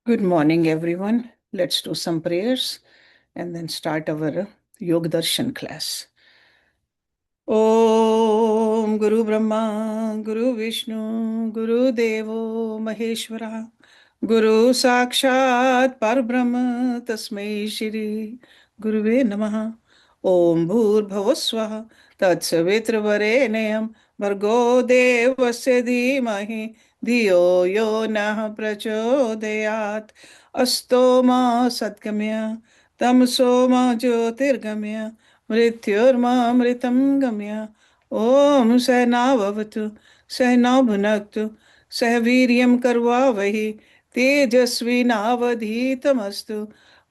Good morning, everyone. Let's do some prayers and then start our Yoga Darshan class. Om Guru Brahma, Guru Vishnu, Guru Devo Maheshwara, Guru Sakshat Parbrahma, Tasmai Shri Guruve Namaha. Om Bhur Tatsavitravarenayam, Bhargo Devasya Dhimahi, Dhiyo Yo Nah Prachodayat, Asto Ma Satgamya, Tamso Ma Jyotirgamya, मृत्युर्मामृतं गम्य ॐ सहनाववतु सहनौ भुनक्तु सह वीर्यं कर्वावहि तेजस्विनावधीतमस्तु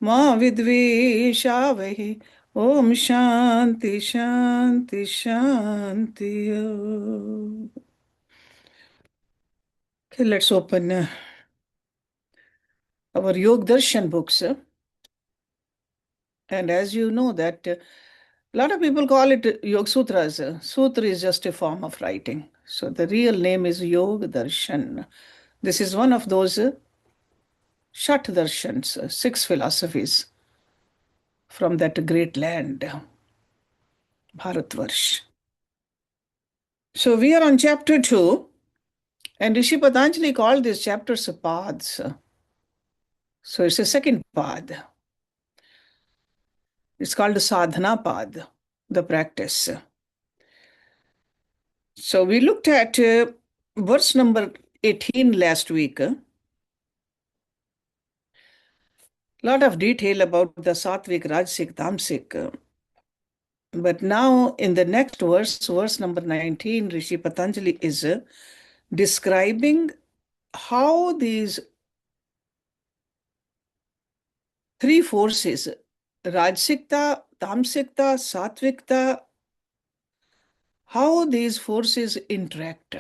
मा विद्विषावहि ॐ शान्ति शान्ति शान्ति. Okay, let's open our Yoga Darshan books. And as you know that a lot of people call it Yoga Sutras. Sutra is just a form of writing. So the real name is Yoga Darshan. This is one of those Shat Darshans, six philosophies from that great land, Bharatvarsh. So we are on chapter 2, and Rishi Patanjali called these chapters paths. So it's a second path. It's called the Sadhna Pad, the practice. So we looked at verse number 18 last week. A lot of detail about the Sattvic, Rajasic, Tamasic. But now in the next verse, verse number 19, Rishi Patanjali is describing how these three forces, Rajasikta, Tamsikta, Sattvikta, how these forces interact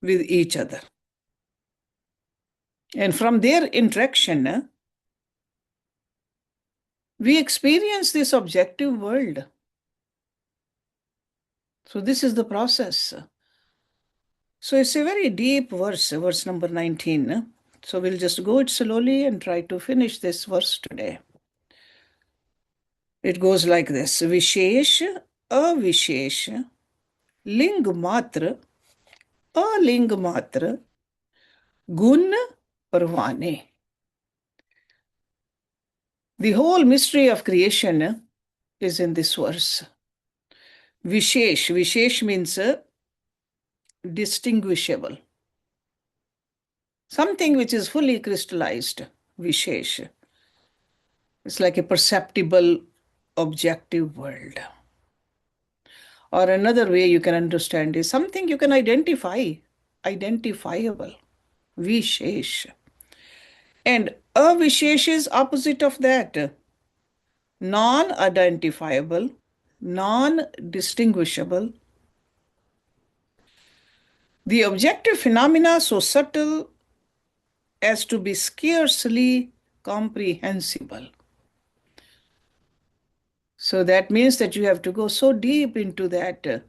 with each other. And from their interaction, we experience this objective world. So this is the process. So it's a very deep verse, verse number 19. So we'll just go it slowly and try to finish this verse today. It goes like this. Vishesh, avishesh, ling matra, aling matra, gun parvane. The whole mystery of creation is in this verse. Vishesh. Vishesh means distinguishable. Something which is fully crystallized. Vishesh. It's like a perceptible, objective world. Or another way you can understand is something you can identify, identifiable. Vishesh. And avishesh is opposite of that. Non-identifiable, non-distinguishable. The objective phenomena so subtle as to be scarcely comprehensible. So that means that you have to go so deep into that to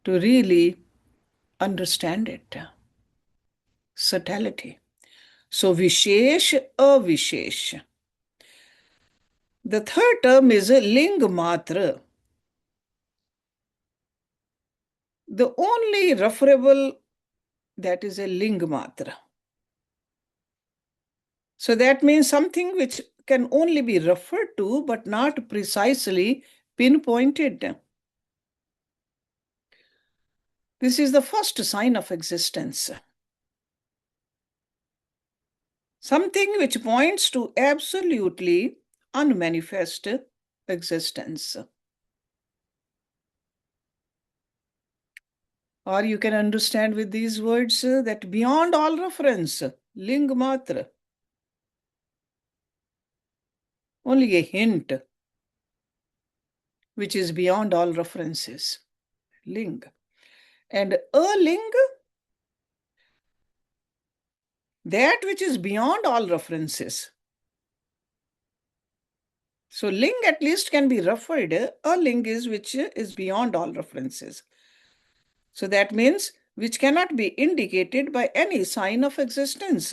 really understand it. Subtlety. So Vishesh, avishesh. The third term is ling matra. The only referable, that is a ling matra. So that means something which can only be referred to but not precisely pinpointed. This is the first sign of existence. Something which points to absolutely unmanifest existence. Or you can understand with these words that beyond all reference, ling matra, only a hint which is beyond all references, ling. And a ling, that which is beyond all references. So ling at least can be referred, a ling is which is beyond all references. So that means which cannot be indicated by any sign of existence.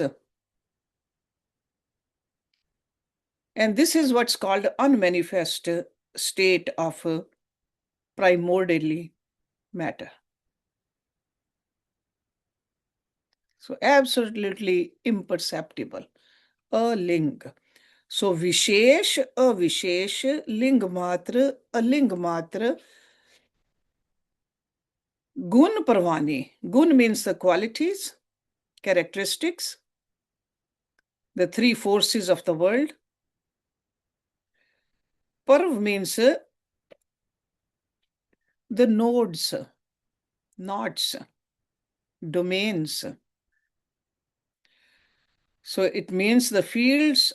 And this is what's called unmanifest state of primordially matter. So absolutely imperceptible. A ling. So vishesh, a vishesh, ling matra, a ling matra, gun parvani. Gun means the qualities, characteristics, the three forces of the world. Parv means the nodes, knots, domains. So it means the fields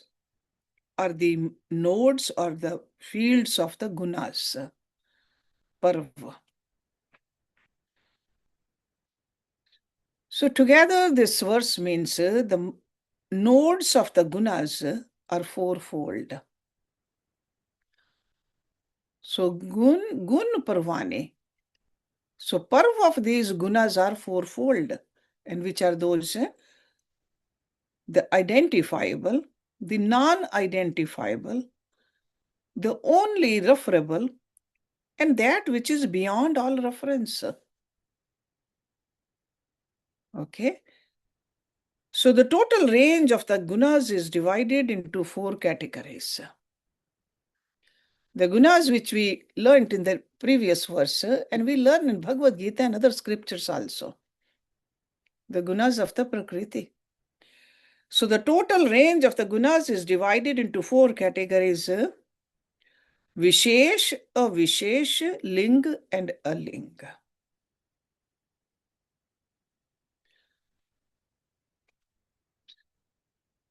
are the nodes or the fields of the gunas. Parv. So together this verse means the nodes of the gunas are fourfold. So gun parvane. So parv of these gunas are fourfold. And which are those? The identifiable, the non-identifiable, the only referable, and that which is beyond all reference. Okay. So the total range of the gunas is divided into four categories. The gunas which we learned in the previous verse, and we learn in Bhagavad Gita and other scriptures also. The gunas of the Prakriti. So the total range of the gunas is divided into four categories: Vishesh, Avishesh, Ling, and Aling.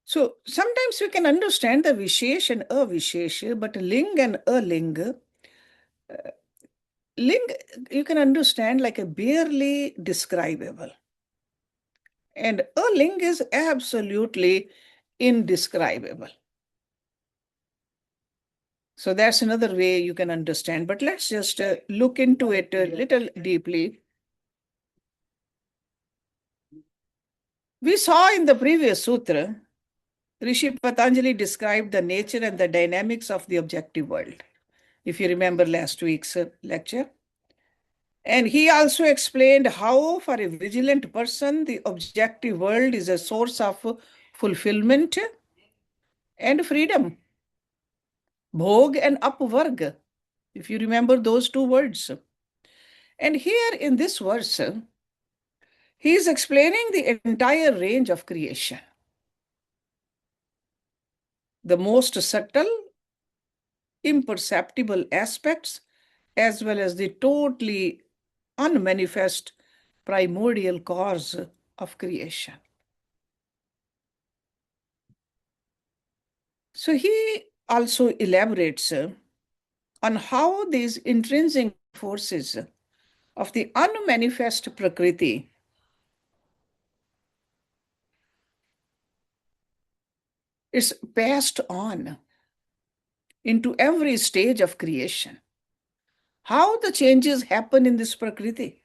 So sometimes we can understand the Vishesh and Avishesh, but Ling and Aling, Ling you can understand like a barely describable. And Aling is absolutely indescribable. So that's another way you can understand. But let's just look into it a little deeply. We saw in the previous sutra, Rishi Patanjali described the nature and the dynamics of the objective world, if you remember last week's lecture. And he also explained how, for a vigilant person, the objective world is a source of fulfillment and freedom, bhog and upvarg, if you remember those two words. And here in this verse, he is explaining the entire range of creation. The most subtle, imperceptible aspects, as well as the totally unmanifest primordial cause of creation. So he also elaborates on how these intrinsic forces of the unmanifest Prakriti is passed on into every stage of creation. How the changes happen in this Prakriti,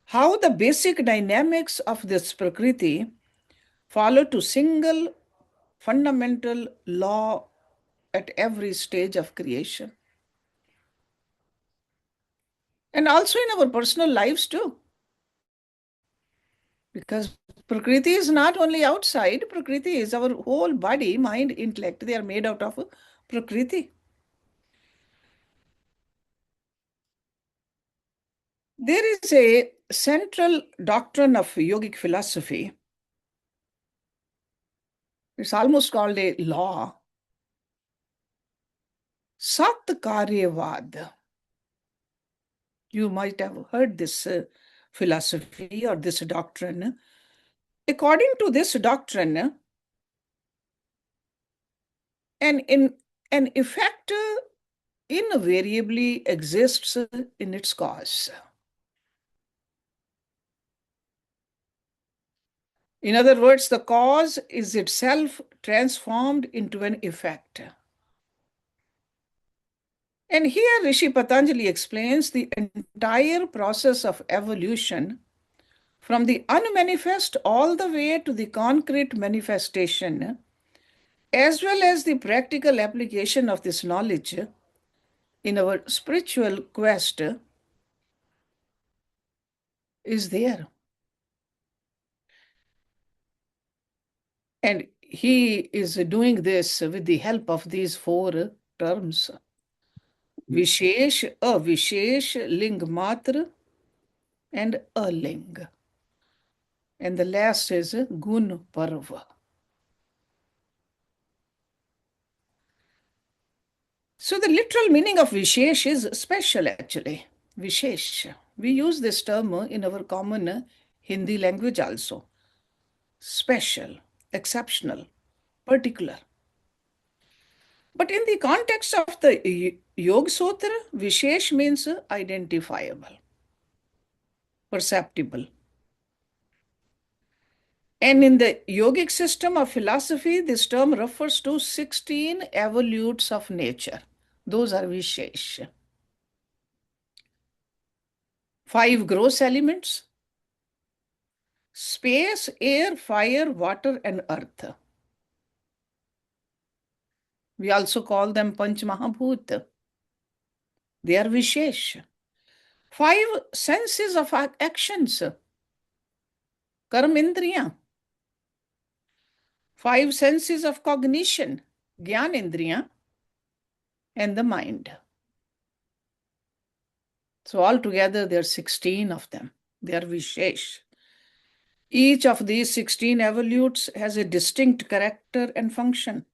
how the basic dynamics of this Prakriti follow to single fundamental law at every stage of creation. And also in our personal lives too. Because Prakriti is not only outside, Prakriti is our whole body, mind, intellect. They are made out of Prakriti. There is a central doctrine of yogic philosophy. It's almost called a law. Sat Karyevad. You might have heard this philosophy or this doctrine. According to this doctrine, an effect invariably exists in its cause. In other words, the cause is itself transformed into an effect. And here Rishi Patanjali explains the entire process of evolution from the unmanifest all the way to the concrete manifestation as well as the practical application of this knowledge in our spiritual quest is there. And he is doing this with the help of these four terms. Vishesh, avishesh, ling matra, and aling. And the last is gun parva. So the literal meaning of Vishesh is special actually. Vishesh. We use this term in our common Hindi language also. Special, exceptional, particular. But in the context of the Yoga Sutra, Vishesh means identifiable, perceptible. And in the yogic system of philosophy, this term refers to 16 evolutes of nature. Those are Vishesh. 5 gross elements: space, air, fire, water, and earth. We also call them Panch Mahabhut. They are Vishesh. 5 senses of actions: Karmendriya. 5 senses of cognition: Gyanendriya, and the mind. So altogether there are 16 of them. They are Vishesh. Each of these 16 evolutes has a distinct character and function.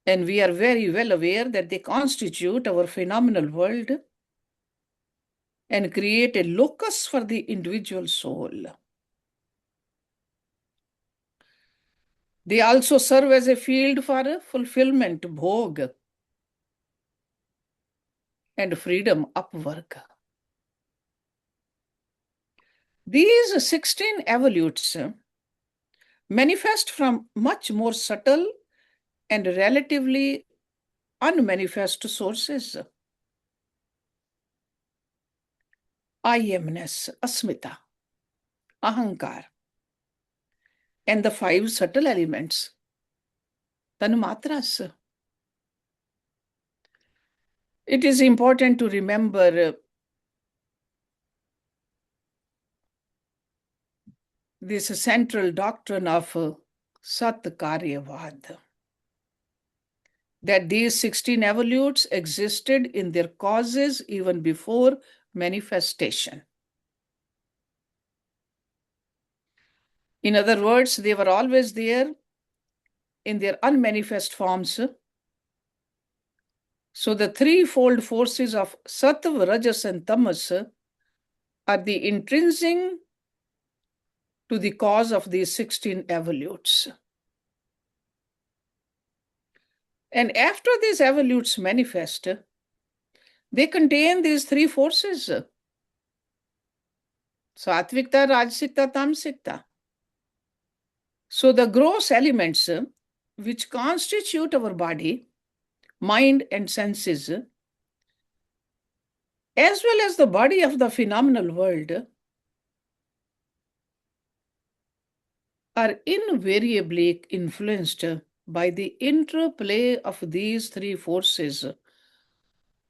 And we are very well aware that they constitute our phenomenal world and create a locus for the individual soul. They also serve as a field for fulfillment, bhog, and freedom, upwork. These 16 evolutes manifest from much more subtle and relatively unmanifest sources. I amness, asmita, ahankar, and the 5 subtle elements, tanmatras. It is important to remember this central doctrine of Sat Karyavad, that these 16 evolutes existed in their causes even before manifestation. In other words, they were always there in their unmanifest forms. So the threefold forces of Sattva, Rajas, and Tamas are the intrinsic to the cause of these 16 evolutes. And after these evolutes manifest, they contain these 3 forces: Satvikta, Rajasikta, Tamsikta. So the gross elements which constitute our body, mind, and senses, as well as the body of the phenomenal world, are invariably influenced by the interplay of these 3 forces,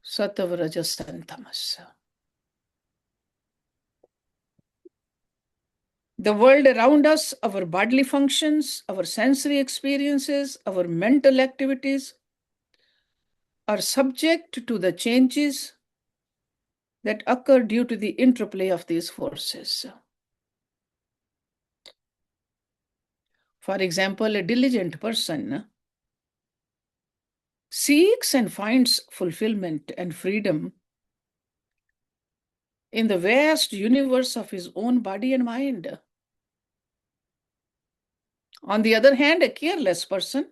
Sattva, Rajas, and Tamas. The world around us, our bodily functions, our sensory experiences, our mental activities are subject to the changes that occur due to the interplay of these forces. For example, a diligent person seeks and finds fulfillment and freedom in the vast universe of his own body and mind. On the other hand, a careless person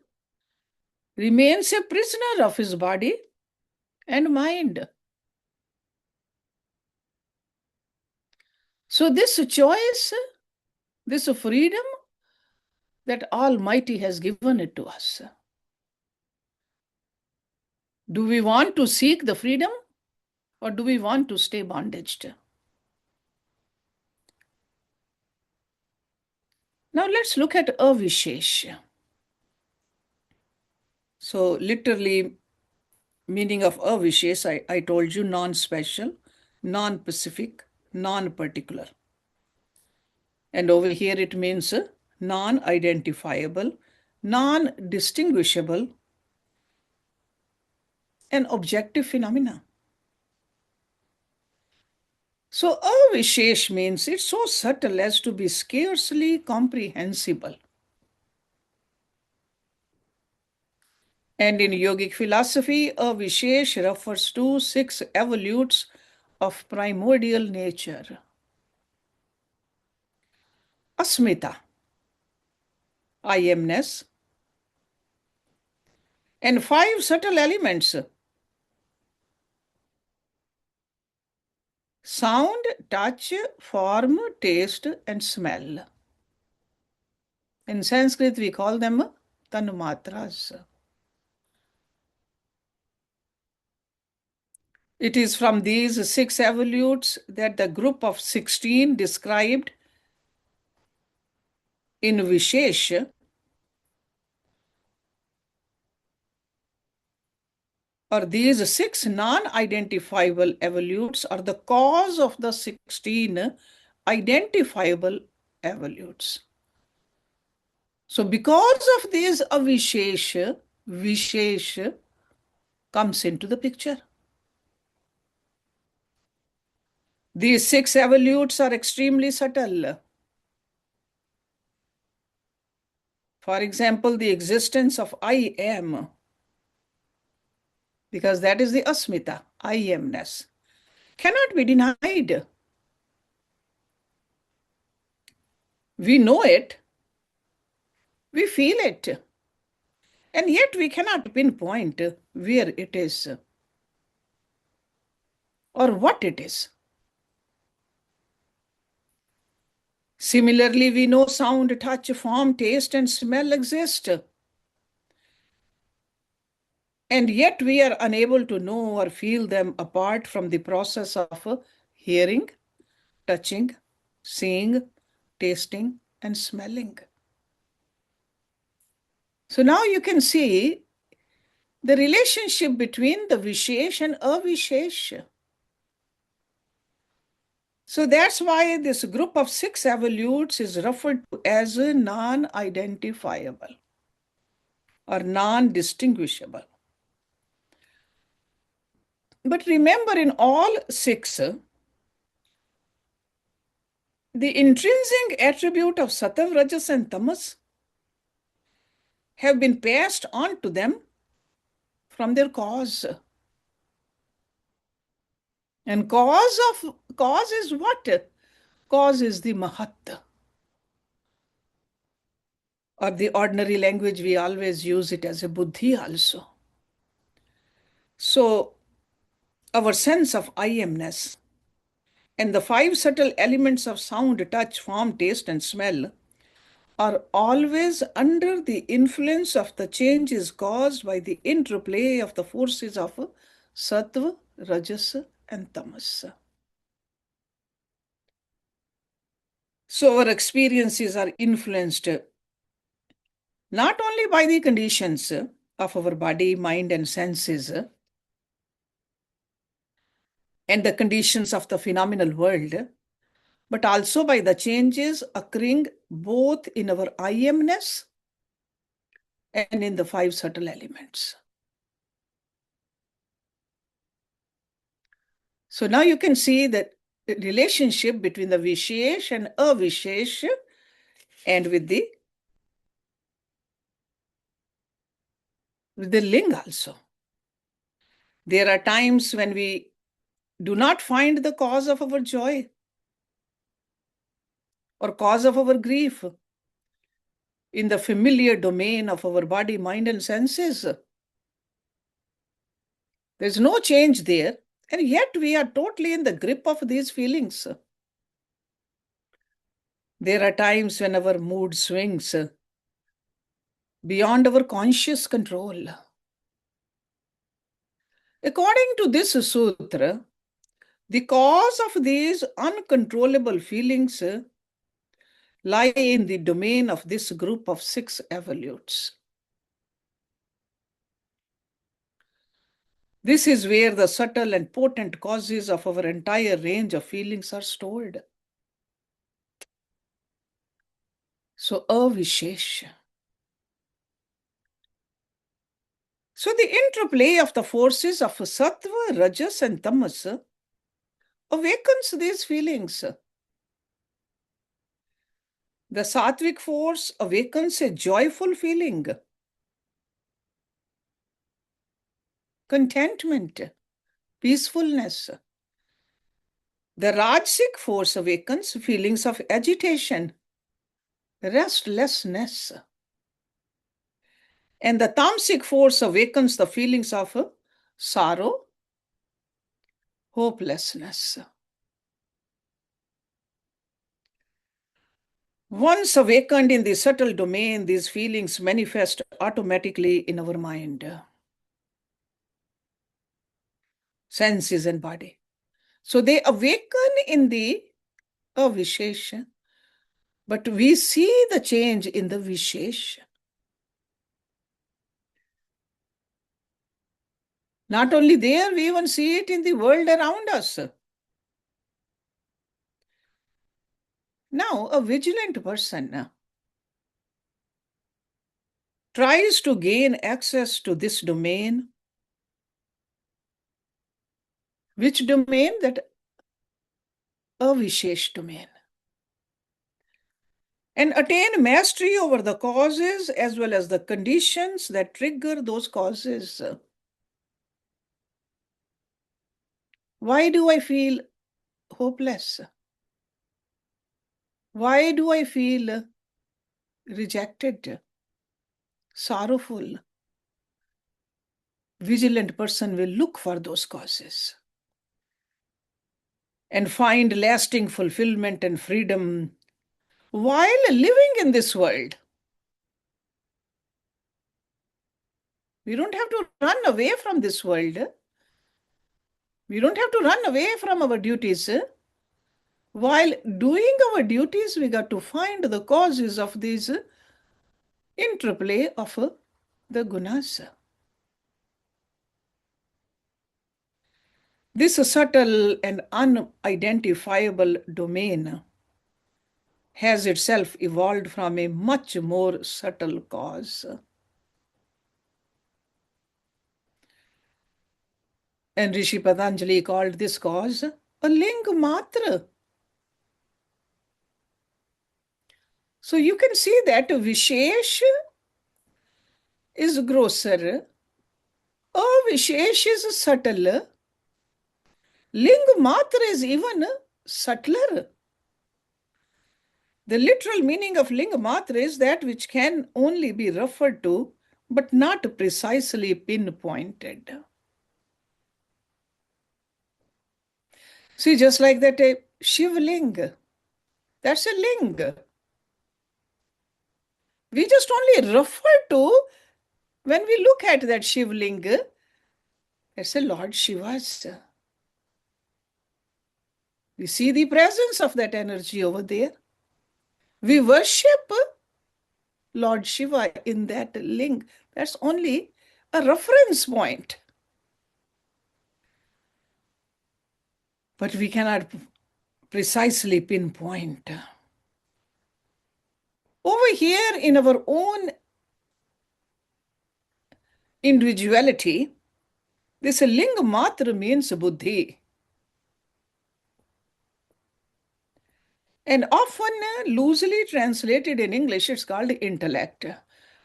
remains a prisoner of his body and mind. So this choice, this freedom that Almighty has given it to us. Do we want to seek the freedom or do we want to stay bondaged? Now let's look at avishesh. So literally meaning of avishesh, I told you non-special, non-specific, non-particular. And over here it means non-identifiable, non-distinguishable, and objective phenomena. So avishesh means it's so subtle as to be scarcely comprehensible. And in yogic philosophy, avishesh refers to 6 evolutes of primordial nature. Asmita, I amness, and 5 subtle elements: sound, touch, form, taste, and smell. In Sanskrit, we call them tanumatras. It is from these 6 evolutes that the group of 16 described in Vishesh or these 6 non-identifiable evolutes are the cause of the 16 identifiable evolutes. So because of these avishesh, vishesh comes into the picture. These 6 evolutes are extremely subtle. For example, the existence of I am, because that is the asmita, I amness, cannot be denied. We know it, we feel it, and yet we cannot pinpoint where it is or what it is. Similarly, we know sound, touch, form, taste, and smell exist. And yet we are unable to know or feel them apart from the process of hearing, touching, seeing, tasting, and smelling. So now you can see the relationship between the vishesh and avishesh. So that's why this group of 6 evolutes is referred to as non-identifiable or non-distinguishable. But remember, in all 6, the intrinsic attribute of sattva, rajas, and tamas have been passed on to them from their cause. And cause is what? Cause is the mahat. Or the ordinary language, we always use it as a buddhi also. So our sense of I amness and the 5 subtle elements of sound, touch, form, taste, and smell are always under the influence of the changes caused by the interplay of the forces of sattva, rajas, and tamas. So our experiences are influenced not only by the conditions of our body, mind, and senses, and the conditions of the phenomenal world, but also by the changes occurring both in our I amness and in the 5 subtle elements. So now you can see that the relationship between the vishesh and avishesh and with the ling also. There are times when we do not find the cause of our joy or cause of our grief in the familiar domain of our body, mind, and senses. There's no change there, and yet we are totally in the grip of these feelings. There are times when our mood swings beyond our conscious control. According to this sutra, the cause of these uncontrollable feelings lie in the domain of this group of 6 evolutes. This is where the subtle and potent causes of our entire range of feelings are stored. So, avishesh. So, the interplay of the forces of sattva, rajas, and tamas awakens these feelings. The sattvic force awakens a joyful feeling, contentment, peacefulness. The Rajasic force awakens feelings of agitation, restlessness. And the Tamasic force awakens the feelings of sorrow, hopelessness. Once awakened in the subtle domain, these feelings manifest automatically in our mind, senses, and body. So they awaken in the avishesh, but we see the change in the vishesh. Not only there, we even see it in the world around us. Now, a vigilant person tries to gain access to this domain. Which domain? That avishesh domain. And attain mastery over the causes as well as the conditions that trigger those causes. Why do I feel hopeless? Why do I feel rejected, sorrowful? Vigilant person will look for those causes and find lasting fulfillment and freedom while living in this world. We don't have to run away from this world. We don't have to run away from our duties. While doing our duties, we got to find the causes of these interplay of the gunas. This subtle and unidentifiable domain has itself evolved from a much more subtle cause. And Rishi Patanjali called this cause a ling matra. So you can see that vishesh is grosser, avishesh is subtle, ling matra is even subtler. The literal meaning of ling matra is that which can only be referred to but not precisely pinpointed. See, just like that a shivling, that's a ling. We just only refer to, when we look at that shivling, that's a Lord Shiva's. We see the presence of that energy over there. We worship Lord Shiva in that ling. That's only a reference point. But we cannot precisely pinpoint. Over here in our own individuality, this ling matra means buddhi. And often loosely translated in English, it's called intellect.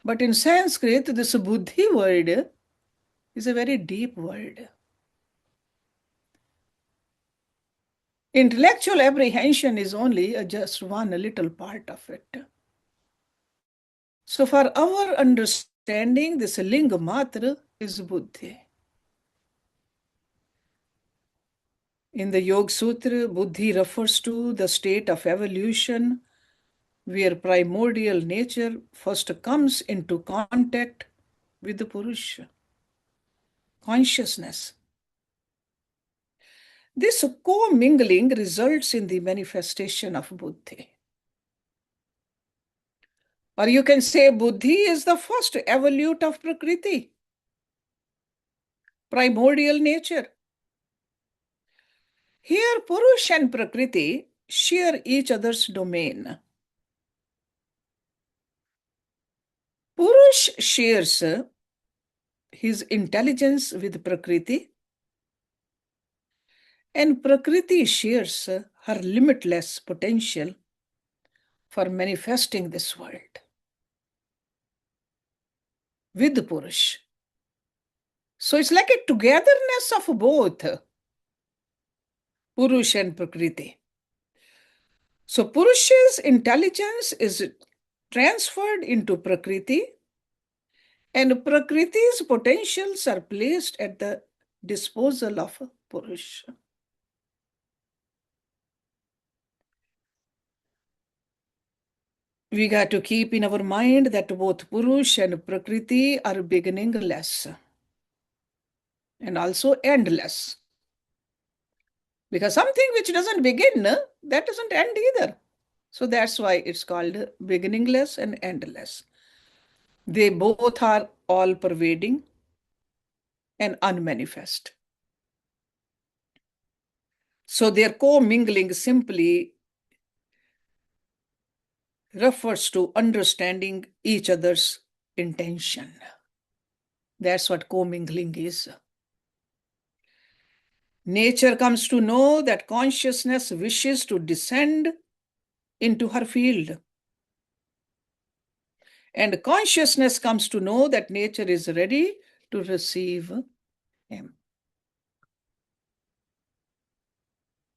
But in Sanskrit, this buddhi word is a very deep word. Intellectual apprehension is only just one little part of it. So for our understanding, this ling matra is buddhi. In the Yoga Sutra, buddhi refers to the state of evolution where primordial nature first comes into contact with the Purusha, consciousness. This co-mingling results in the manifestation of buddhi. Or you can say Buddhi is the first evolute of Prakriti, primordial nature. Here, Purush and Prakriti share each other's domain. Purush shares his intelligence with Prakriti, and Prakriti shares her limitless potential for manifesting this world with Purush. So it's like a togetherness of both Purush and Prakriti. So Purush's intelligence is transferred into Prakriti, and Prakriti's potentials are placed at the disposal of Purush. We got to keep in our mind that both Purush and Prakriti are beginningless and also endless. Because something which doesn't begin, that doesn't end either. So that's why it's called beginningless and endless. They both are all pervading and unmanifest. So their co-mingling simply refers to understanding each other's intention. That's what co-mingling is. Nature comes to know that consciousness wishes to descend into her field. And consciousness comes to know that nature is ready to receive him.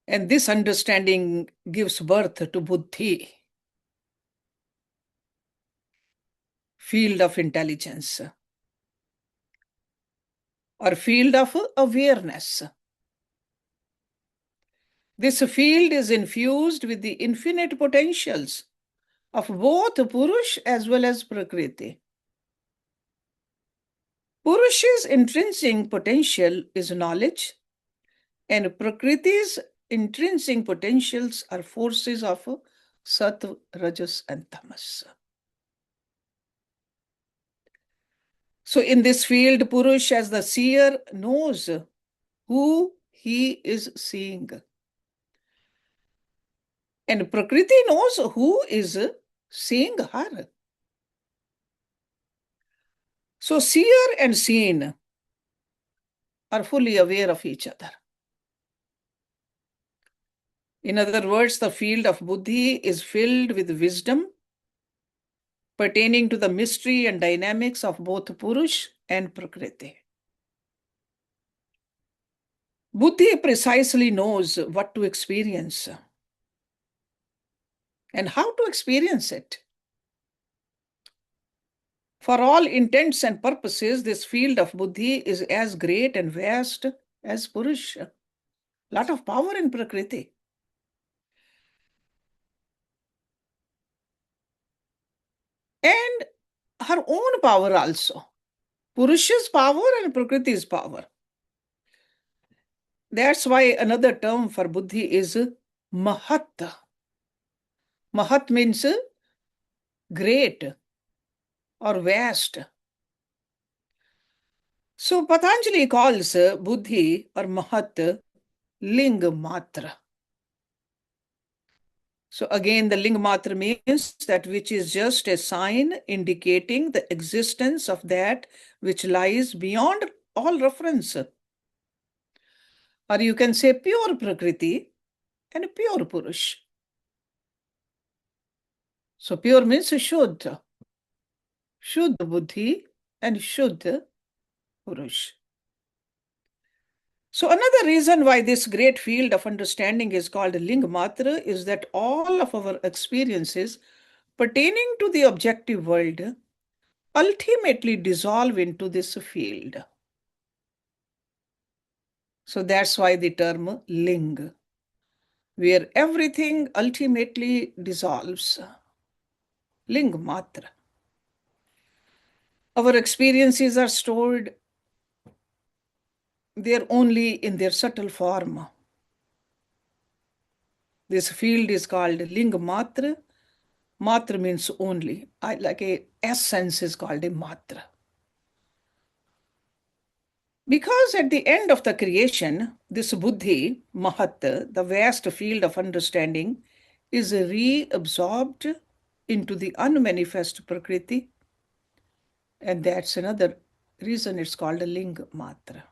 And this understanding gives birth to buddhi, field of intelligence, or field of awareness. This field is infused with the infinite potentials of both Purush as well as Prakriti. Purush's intrinsic potential is knowledge, and Prakriti's intrinsic potentials are forces of Sattva, Rajas, and Tamas. So in this field, Purush as the seer knows who he is seeing. And Prakriti knows who is seeing her. So seer and seen are fully aware of each other. In other words, the field of buddhi is filled with wisdom pertaining to the mystery and dynamics of both Purush and Prakriti. Buddhi precisely knows what to experience and how to experience it. For all intents and purposes, this field of buddhi is as great and vast as Purush. A lot of power in Prakriti. And her own power also. Purusha's power and Prakriti's power. That's why another term for buddhi is mahat. Mahat means great or vast. So Patanjali calls buddhi or mahat ling matra. So again, the ling matra means that which is just a sign indicating the existence of that which lies beyond all reference. Or you can say pure Prakriti and pure Purush. So pure means Shuddha. Shuddha Buddhi and Shuddha Purush. So another reason why this great field of understanding is called Ling Matra is that all of our experiences pertaining to the objective world ultimately dissolve into this field. So that's why the term Ling, where everything ultimately dissolves. Ling Matra. Our experiences are stored there only in their subtle form. This field is called Ling Matra, Matra means only. Like a essence is called a matra. Because at the end of the creation, this buddhi, mahat, the vast field of understanding, is reabsorbed into the unmanifest prakriti. And that's another reason it's called a ling matra.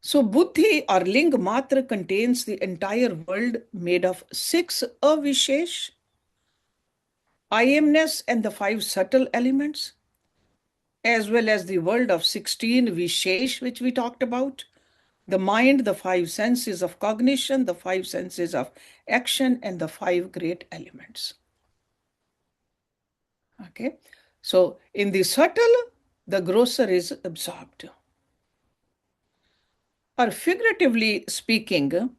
So buddhi or ling matra contains the entire world made of 6 avishesh, I amness and the 5 subtle elements, as well as the world of 16 vishesh, which we talked about, the mind, the 5 senses of cognition, the 5 senses of action, and the 5 great elements. Okay, so in the subtle, the grosser is absorbed. Or figuratively speaking,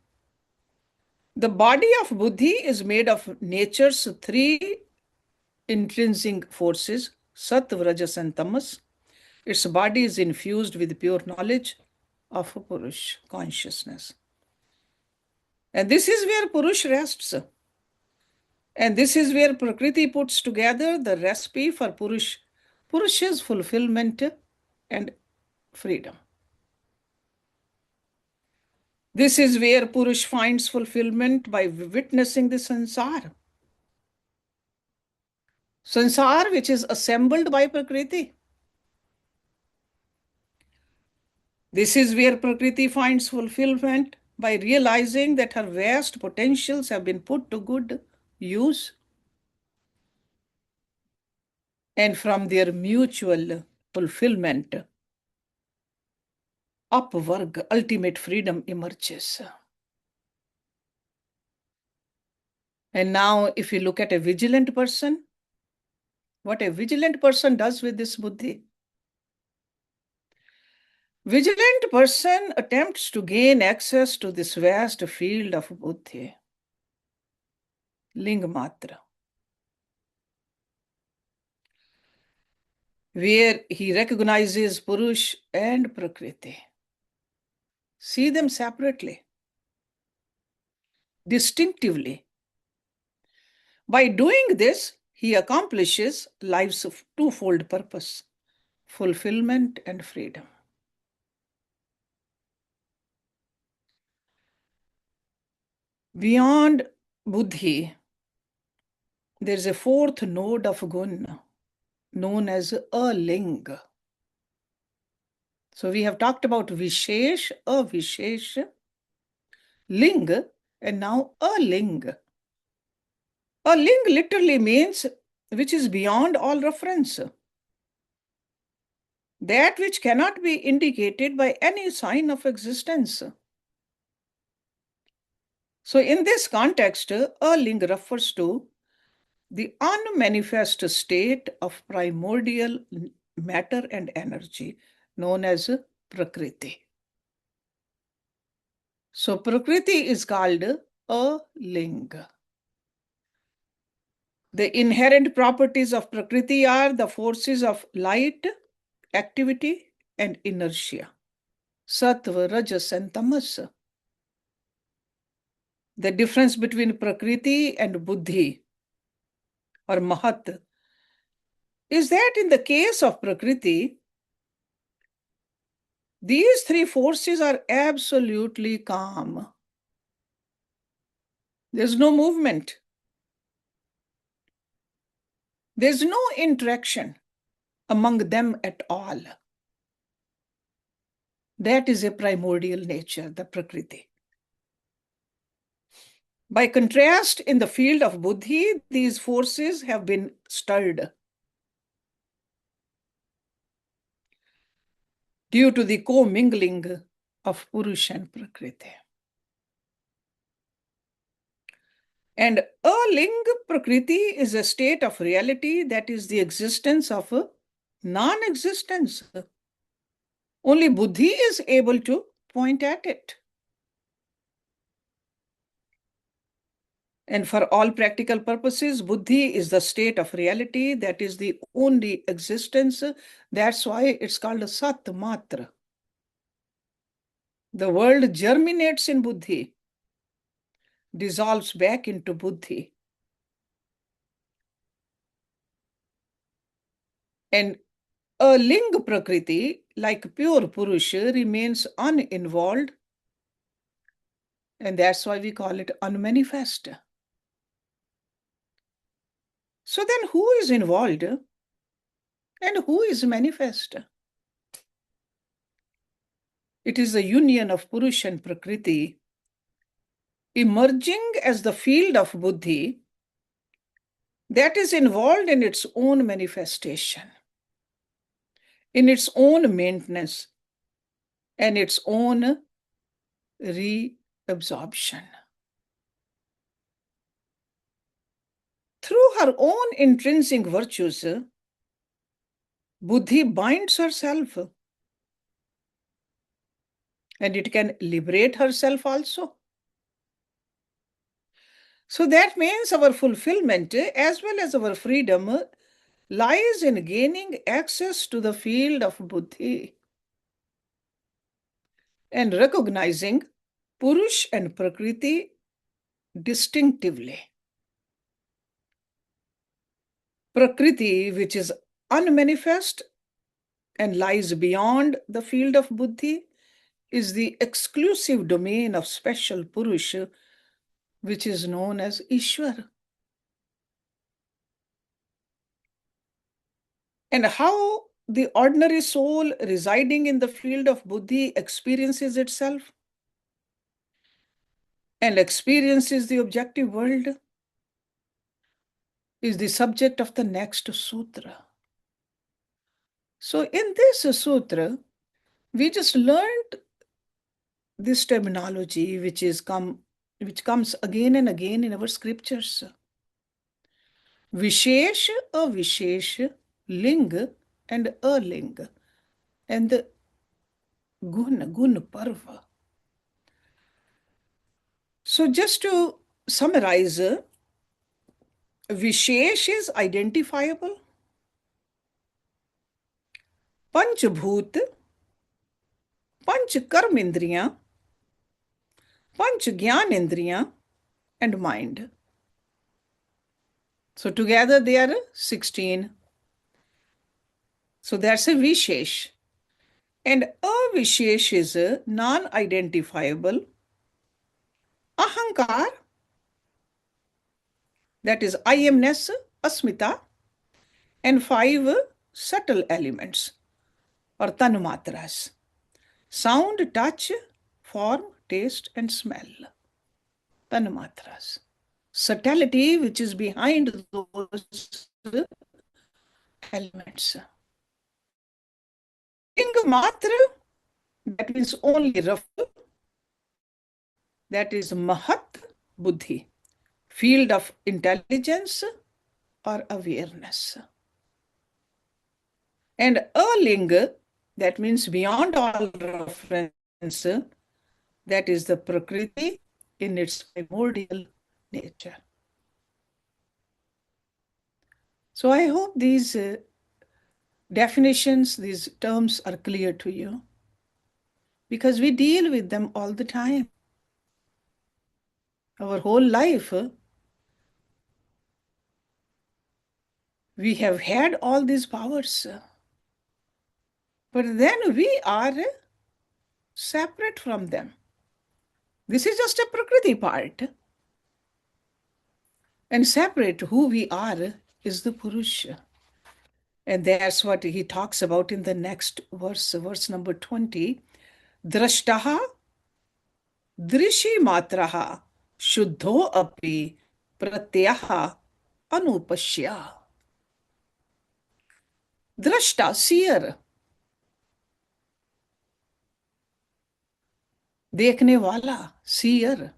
the body of buddhi is made of nature's 3 intrinsic forces, sattva, rajas, and tamas. Its body is infused with pure knowledge of Purush consciousness. And this is where Purush rests. And this is where Prakriti puts together the recipe for Purush's fulfillment and freedom. This is where Purush finds fulfillment by witnessing the sansar. Sansar, which is assembled by Prakriti. This is where Prakriti finds fulfillment by realizing that her vast potentials have been put to good use. And from their mutual fulfillment, upward ultimate freedom emerges. And now, if you look at a vigilant person, what a vigilant person does with this buddhi. Vigilant person attempts to gain access to this vast field of buddhi, ling matra, where he recognizes Purush and Prakriti. See them separately, distinctively. By doing this, he accomplishes life's twofold purpose, fulfillment and freedom. Beyond buddhi, there's a 4th node of gun known as a ling. So we have talked about vishesh, avishesh, ling, and now a ling. A ling literally means which is beyond all reference. That which cannot be indicated by any sign of existence. So in this context, a ling refers to the unmanifest state of primordial matter and energy known as Prakriti. So Prakriti is called a ling. The inherent properties of Prakriti are the forces of light, activity, and inertia. Sattva, Rajas, and Tamas. The difference between Prakriti and Buddhi or Mahat is that in the case of Prakriti, these 3 forces are absolutely calm. There's no movement. There's no interaction among them at all. That is a primordial nature, the Prakriti. By contrast, in the field of Buddhi, these forces have been stirred due to the commingling of Purusha and Prakriti. And a ling Prakriti is a state of reality that is the existence of non-existence. Only Buddhi is able to point at it. And for all practical purposes, Buddhi is the state of reality that is the only existence. That's why it's called a Sat Matra. The world germinates in Buddhi. dissolves back into buddhi. And a ling prakriti, like pure purusha, remains uninvolved, and that's why we call it unmanifest. So then who is involved and who is manifest? It is the union of purusha and prakriti emerging as the field of buddhi that is involved in its own manifestation, in its own maintenance, and its own reabsorption. Through her own intrinsic virtues, buddhi binds herself and it can liberate herself also. So that means our fulfillment as well as our freedom lies in gaining access to the field of buddhi and recognizing Purush and Prakriti distinctively. Prakriti, which is unmanifest and lies beyond the field of buddhi, is the exclusive domain of special Purusha, which is known as Ishwar. And how the ordinary soul residing in the field of buddhi experiences itself and experiences the objective world is the subject of the next sutra. So in this sutra, we just learned this terminology which comes again and again in our scriptures. Vishesh, avishesh, ling, and aling, and the gun parva. So just to summarize, Vishesh is identifiable, Panchabhut, Panch Karmendriya, Panch Gyanendriya, and mind. So together they are 16. So that's a Vishesh. And avishesh is non-identifiable, Ahankar, that is I amness, Asmita, and 5 subtle elements or tanmatras: sound, touch, form, taste, and smell. Tanmatras. Subtlety, which is behind those elements. Matra, that means only rough, that is Mahat Buddhi, field of intelligence or awareness. And Alinga, that means beyond all reference, that is the Prakriti in its primordial nature. So I hope these definitions, these terms are clear to you, because we deal with them all the time. Our whole life, we have had all these powers, but then we are separate from them. This is just a Prakriti part. And separate who we are is the Purusha. And that's what he talks about in the next verse, verse number 20. Drashtaha drishi matraha shuddho api pratyaha anupashya. Drashta, seer. देखने वाला, seer.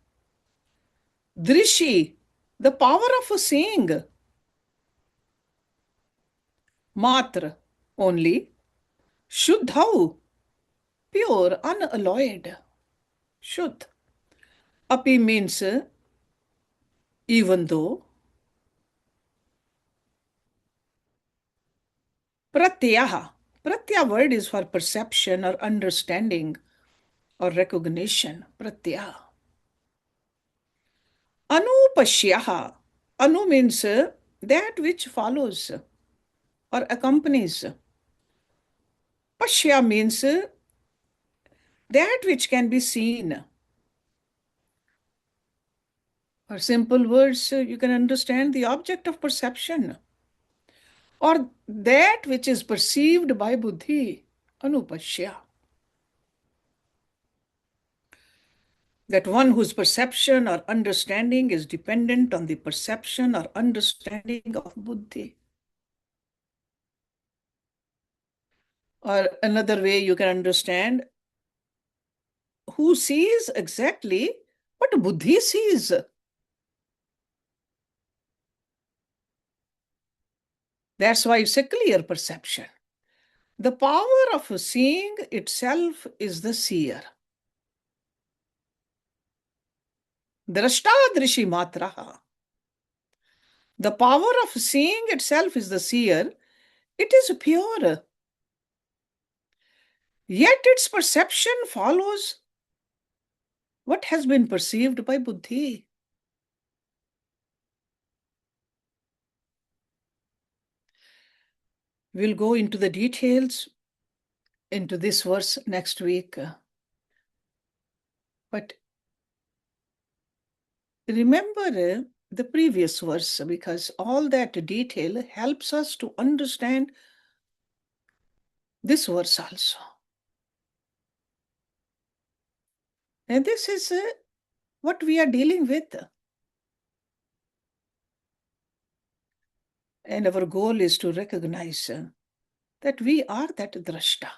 Drishi, the power of seeing. Matra, only. Shuddhau, pure, unalloyed. Shuddh. Api means even though. Pratyaha. Pratya word is for perception or understanding or recognition. Pratyaha. Anupashyaha. Anu means that which follows or accompanies. Pashya means that which can be seen. Or simple words, you can understand the object of perception or that which is perceived by buddhi, anupashya. That one whose perception or understanding is dependent on the perception or understanding of buddhi. Or another way you can understand, who sees exactly what buddhi sees. That's why it's a clear perception. The power of seeing itself is the seer. Drashtadrishi matraha. The power of seeing itself is the seer. It is pure. Yet its perception follows what has been perceived by buddhi. We'll go into the details into this verse next week. But remember the previous verse, because all that detail helps us to understand this verse also. And this is what we are dealing with. And our goal is to recognize that we are that drashta,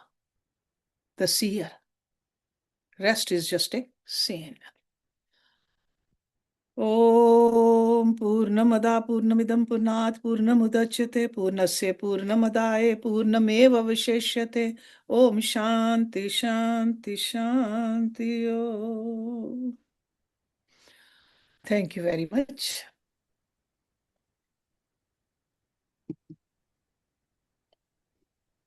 the seer. Rest is just a scene. Om Purnamada Purnamidam Purnat Purnamudachyate Purnasya Purnamadaye Purnameva Visheshyate. Om Shanti Shanti Shanti Om. Thank you very much.